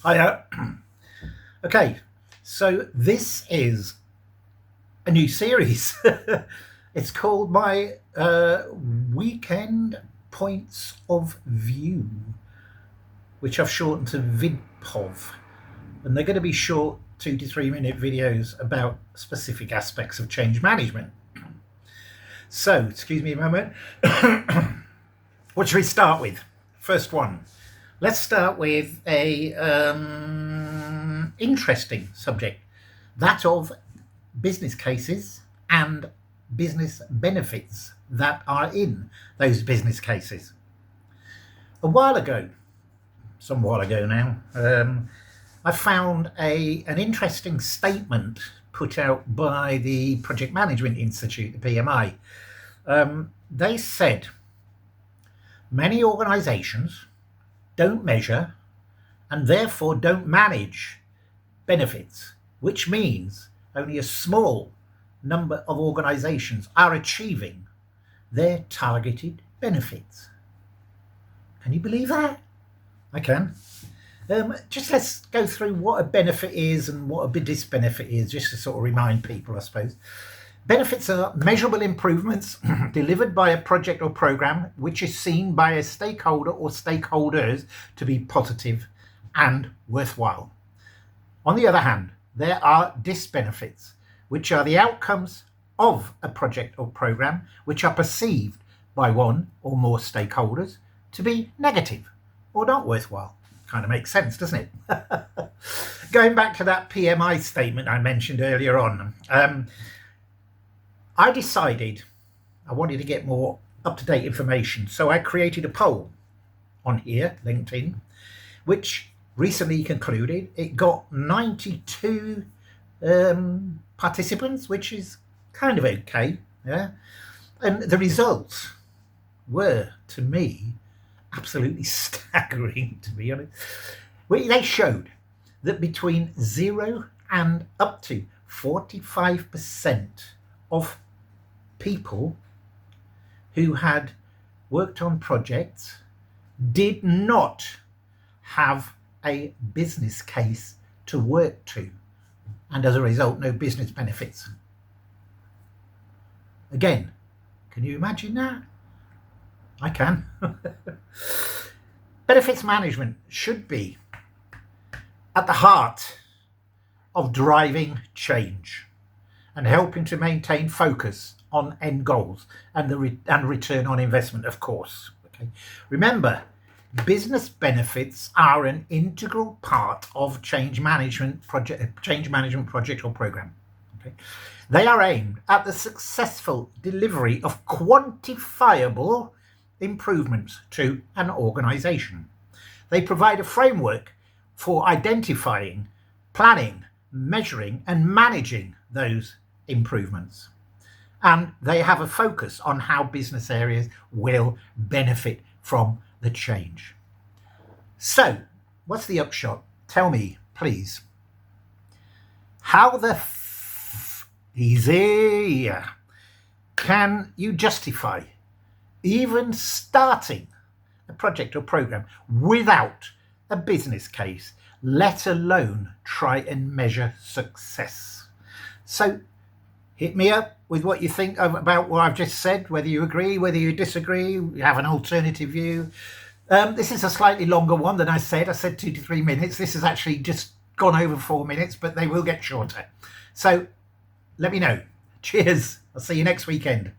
Hiya. Okay, so this is a new series. It's called my weekend points of view, which I've shortened to VidPoV, and they're going to be short 2 to 3 minute videos about specific aspects of change management. So, excuse me a moment. What should we start with? First one. Let's start with a interesting subject, that of business cases and business benefits that are in those business cases. Some while ago now, I found an interesting statement put out by the Project Management Institute, the PMI. They said many organizations don't measure and therefore don't manage benefits, which means only a small number of organizations are achieving their targeted benefits. Can you believe that? I can. Just let's go through what a benefit is and what a disbenefit is, just to sort of remind people, I suppose. Benefits are measurable improvements delivered by a project or program which is seen by a stakeholder or stakeholders to be positive and worthwhile. On the other hand, there are disbenefits, which are the outcomes of a project or program which are perceived by one or more stakeholders to be negative or not worthwhile. Kind of makes sense, doesn't it? Going back to that PMI statement I mentioned earlier on, I decided I wanted to get more up-to-date information, so I created a poll on here, LinkedIn, which recently concluded it got 92 participants, which is kind of okay, yeah. And the results were, to me, absolutely staggering, to be honest. They showed that between 0 and up to 45% of people who had worked on projects did not have a business case to work to, and as a result, no business benefits. Again, can you imagine that? I can. Benefits management should be at the heart of driving change and helping to maintain focus on end goals and return on investment, of course. Okay. Remember, business benefits are an integral part of change management project or program. Okay. They are aimed at the successful delivery of quantifiable improvements to an organization. They provide a framework for identifying, planning, measuring, and managing those improvements. And they have a focus on how business areas will benefit from the change. So, what's the upshot? Tell me, please. How the easy can you justify even starting a project or program without a business case, let alone try and measure success? So, hit me up with what you think about what I've just said, whether you agree, whether you disagree, you have an alternative view. This is a slightly longer one than I said. I said 2 to 3 minutes. This has actually just gone over 4 minutes, but they will get shorter. So let me know. Cheers. I'll see you next weekend.